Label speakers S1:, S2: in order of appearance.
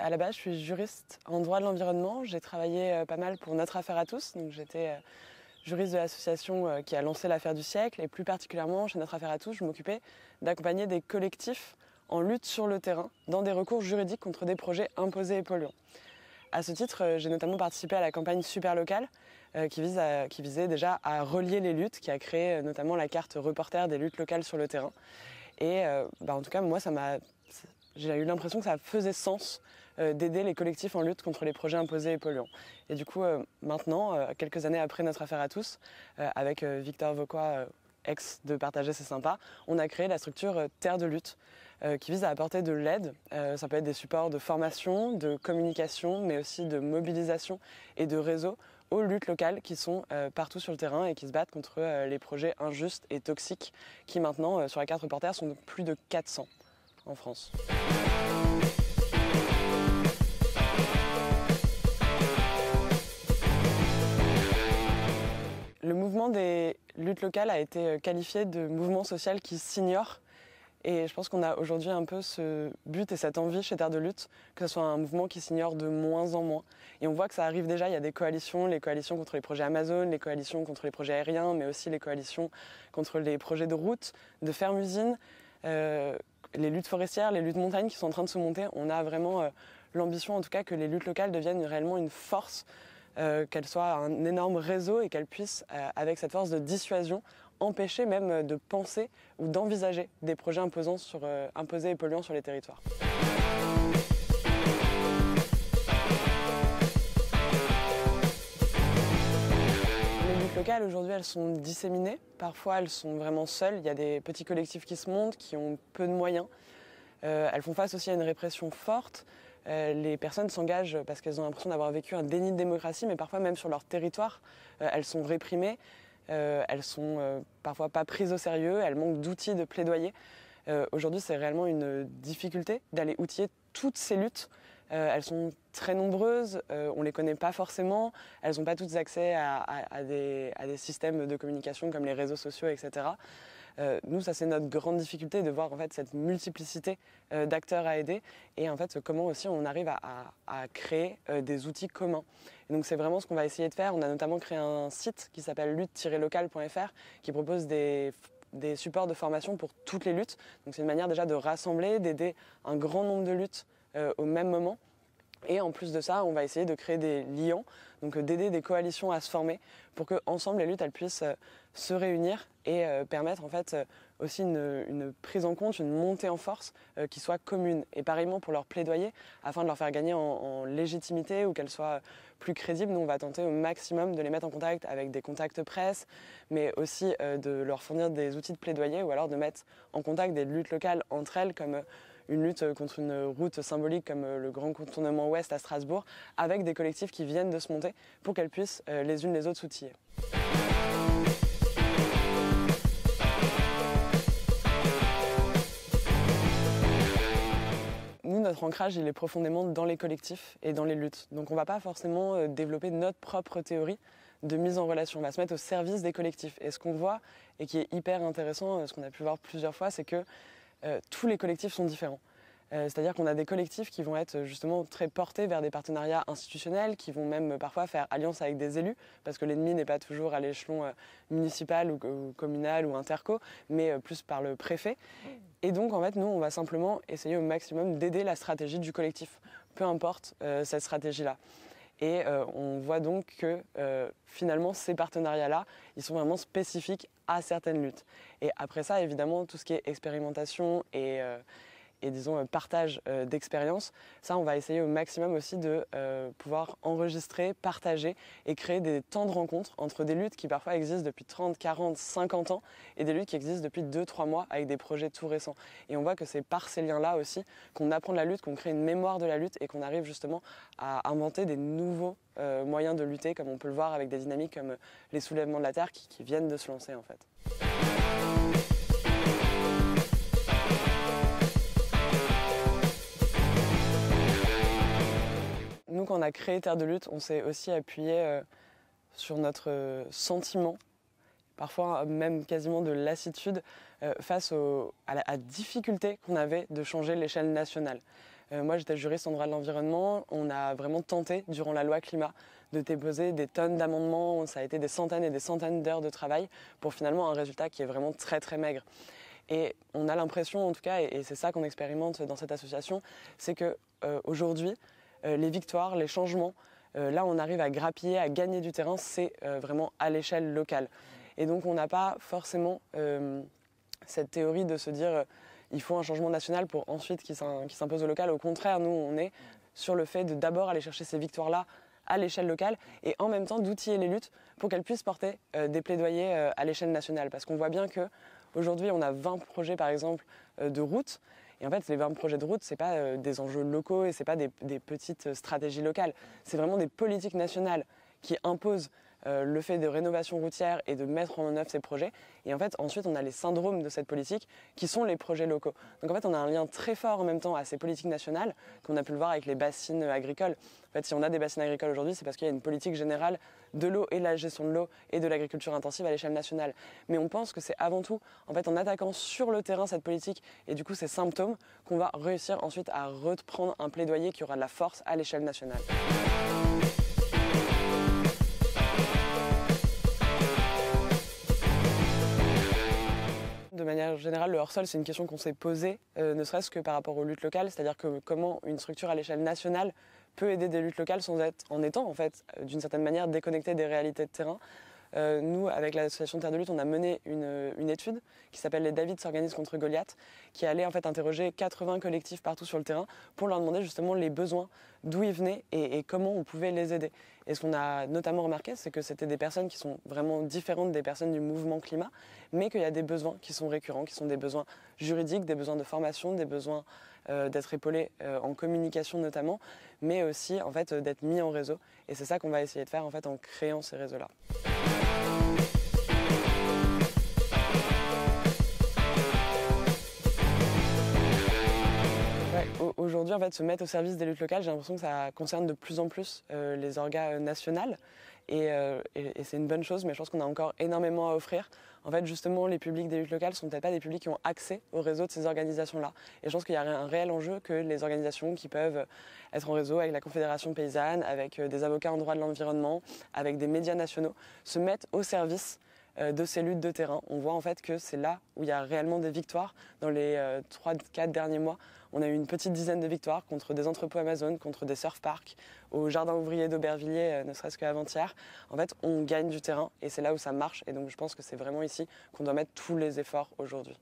S1: À la base, je suis juriste en droit de l'environnement. J'ai travaillé pas mal pour Notre Affaire à tous. Donc, j'étais juriste de l'association qui a lancé l'affaire du siècle. Et plus particulièrement, chez Notre Affaire à tous, je m'occupais d'accompagner des collectifs en lutte sur le terrain dans des recours juridiques contre des projets imposés et polluants. À ce titre, j'ai notamment participé à la campagne Super Locale qui visait déjà à relier les luttes, qui a créé notamment la carte reporter des luttes locales sur le terrain. Et en tout cas, moi, j'ai eu l'impression que ça faisait sens d'aider les collectifs en lutte contre les projets imposés et polluants. Et du coup, maintenant, quelques années après Notre Affaire à tous, avec Victor Vauquois, ex de Partager c'est sympa, on a créé la structure Terre de lutte, qui vise à apporter de l'aide. Ça peut être des supports de formation, de communication, mais aussi de mobilisation et de réseau aux luttes locales qui sont partout sur le terrain et qui se battent contre les projets injustes et toxiques qui maintenant, sur la carte reporter, sont plus de 400 en France. Le mouvement des luttes locales a été qualifié de mouvement social qui s'ignore. Et je pense qu'on a aujourd'hui un peu ce but et cette envie chez Terre de lutte que ce soit un mouvement qui s'ignore de moins en moins. Et on voit que ça arrive déjà, il y a des coalitions, les coalitions contre les projets Amazon, les coalitions contre les projets aériens, mais aussi les coalitions contre les projets de routes, de fermes-usines, les luttes forestières, les luttes montagnes qui sont en train de se monter. On a vraiment l'ambition en tout cas que les luttes locales deviennent réellement une force, qu'elles soient un énorme réseau et qu'elles puissent, avec cette force de dissuasion, empêcher même de penser ou d'envisager des projets imposés et polluants sur les territoires. Les luttes locales aujourd'hui elles sont disséminées, parfois elles sont vraiment seules, il y a des petits collectifs qui se montent, qui ont peu de moyens. Elles font face aussi à une répression forte. Les personnes s'engagent parce qu'elles ont l'impression d'avoir vécu un déni de démocratie, mais parfois même sur leur territoire, elles sont réprimées. Elles sont parfois pas prises au sérieux, elles manquent d'outils de plaidoyer. Aujourd'hui, c'est réellement une difficulté d'aller outiller toutes ces luttes. Elles sont très nombreuses, on les connaît pas forcément, elles n'ont pas toutes accès à des systèmes de communication comme les réseaux sociaux, etc. Nous, ça c'est notre grande difficulté de voir en fait cette multiplicité d'acteurs à aider et en fait comment aussi on arrive à créer des outils communs. Et donc c'est vraiment ce qu'on va essayer de faire. On a notamment créé un site qui s'appelle lutte-locale.fr qui propose des supports de formation pour toutes les luttes. Donc c'est une manière déjà de rassembler, d'aider un grand nombre de luttes au même moment. Et en plus de ça, on va essayer de créer des liants, donc d'aider des coalitions à se former pour qu'ensemble les luttes elles puissent se réunir et permettre en fait aussi une prise en compte, une montée en force qui soit commune. Et pareillement pour leur plaidoyer, afin de leur faire gagner en légitimité ou qu'elles soient plus crédibles, nous on va tenter au maximum de les mettre en contact avec des contacts presse, mais aussi de leur fournir des outils de plaidoyer ou alors de mettre en contact des luttes locales entre elles comme une lutte contre une route symbolique comme le Grand Contournement Ouest à Strasbourg, avec des collectifs qui viennent de se monter pour qu'elles puissent les unes les autres s'outiller. Nous, notre ancrage, il est profondément dans les collectifs et dans les luttes. Donc on ne va pas forcément développer notre propre théorie de mise en relation. On va se mettre au service des collectifs. Et ce qu'on voit, et qui est hyper intéressant, ce qu'on a pu voir plusieurs fois, c'est que tous les collectifs sont différents. C'est-à-dire qu'on a des collectifs qui vont être justement très portés vers des partenariats institutionnels, qui vont même parfois faire alliance avec des élus, parce que l'ennemi n'est pas toujours à l'échelon municipal ou communal ou interco, mais plus par le préfet. Et donc en fait nous on va simplement essayer au maximum d'aider la stratégie du collectif, peu importe cette stratégie-là. Et on voit donc que finalement ces partenariats-là, ils sont vraiment spécifiques à certaines luttes. Et après ça, évidemment, tout ce qui est expérimentation et disons partage d'expérience, ça on va essayer au maximum aussi de pouvoir enregistrer, partager et créer des temps de rencontre entre des luttes qui parfois existent depuis 30, 40, 50 ans et des luttes qui existent depuis 2-3 mois avec des projets tout récents. Et on voit que c'est par ces liens-là aussi qu'on apprend de la lutte, qu'on crée une mémoire de la lutte et qu'on arrive justement à inventer des nouveaux moyens de lutter, comme on peut le voir avec des dynamiques comme les soulèvements de la terre qui viennent de se lancer en fait. Nous, quand on a créé Terre de lutte, on s'est aussi appuyé sur notre sentiment, parfois même quasiment de lassitude, face à la difficulté qu'on avait de changer l'échelle nationale. Moi, j'étais juriste en droit de l'environnement. On a vraiment tenté, durant la loi climat, de déposer des tonnes d'amendements. Ça a été des centaines et des centaines d'heures de travail pour finalement un résultat qui est vraiment très très maigre. Et on a l'impression, en tout cas, et c'est ça qu'on expérimente dans cette association, c'est qu'aujourd'hui, les victoires, les changements, là on arrive à grappiller, à gagner du terrain, c'est vraiment à l'échelle locale. Et donc on n'a pas forcément cette théorie de se dire il faut un changement national pour ensuite qu'il s'impose au local. Au contraire, nous on est sur le fait de d'abord aller chercher ces victoires-là à l'échelle locale et en même temps d'outiller les luttes pour qu'elles puissent porter des plaidoyers à l'échelle nationale. Parce qu'on voit bien qu'aujourd'hui on a 20 projets par exemple de route. Et en fait, les 20 projets de route, ce n'est pas des enjeux locaux et ce n'est pas des petites stratégies locales. C'est vraiment des politiques nationales qui imposent le fait de rénovation routière et de mettre en œuvre ces projets. Et en fait, ensuite, on a les syndromes de cette politique qui sont les projets locaux. Donc en fait, on a un lien très fort en même temps à ces politiques nationales qu'on a pu le voir avec les bassines agricoles. En fait, si on a des bassines agricoles aujourd'hui, c'est parce qu'il y a une politique générale de l'eau et de la gestion de l'eau et de l'agriculture intensive à l'échelle nationale. Mais on pense que c'est avant tout, en fait, en attaquant sur le terrain cette politique et du coup ces symptômes, qu'on va réussir ensuite à reprendre un plaidoyer qui aura de la force à l'échelle nationale. De manière générale, le hors-sol, c'est une question qu'on s'est posée, ne serait-ce que par rapport aux luttes locales, c'est-à-dire que comment une structure à l'échelle nationale peut aider des luttes locales en étant en fait, d'une certaine manière, déconnectée des réalités de terrain. Nous, avec l'association Terre de Lutte, on a mené une étude qui s'appelle Les David s'organisent contre Goliath, qui allait en fait interroger 80 collectifs partout sur le terrain pour leur demander justement les besoins, d'où ils venaient et comment on pouvait les aider. Et ce qu'on a notamment remarqué, c'est que c'était des personnes qui sont vraiment différentes des personnes du mouvement climat, mais qu'il y a des besoins qui sont récurrents, qui sont des besoins juridiques, des besoins de formation, des besoins d'être épaulés en communication notamment, mais aussi en fait d'être mis en réseau. Et c'est ça qu'on va essayer de faire en fait en créant ces réseaux-là. Aujourd'hui, en fait, se mettre au service des luttes locales, j'ai l'impression que ça concerne de plus en plus les orgas nationales. Et c'est une bonne chose, mais je pense qu'on a encore énormément à offrir. En fait, justement, les publics des luttes locales ne sont peut-être pas des publics qui ont accès au réseau de ces organisations-là. Et je pense qu'il y a un réel enjeu que les organisations qui peuvent être en réseau avec la Confédération paysanne, avec des avocats en droit de l'environnement, avec des médias nationaux, se mettent au service de ces luttes de terrain. On voit en fait que c'est là où il y a réellement des victoires. Dans les 3-4 derniers mois, on a eu une petite dizaine de victoires contre des entrepôts Amazon, contre des surf parks, au jardin ouvrier d'Aubervilliers, ne serait-ce qu'avant-hier. En fait, on gagne du terrain et c'est là où ça marche. Et donc je pense que c'est vraiment ici qu'on doit mettre tous les efforts aujourd'hui.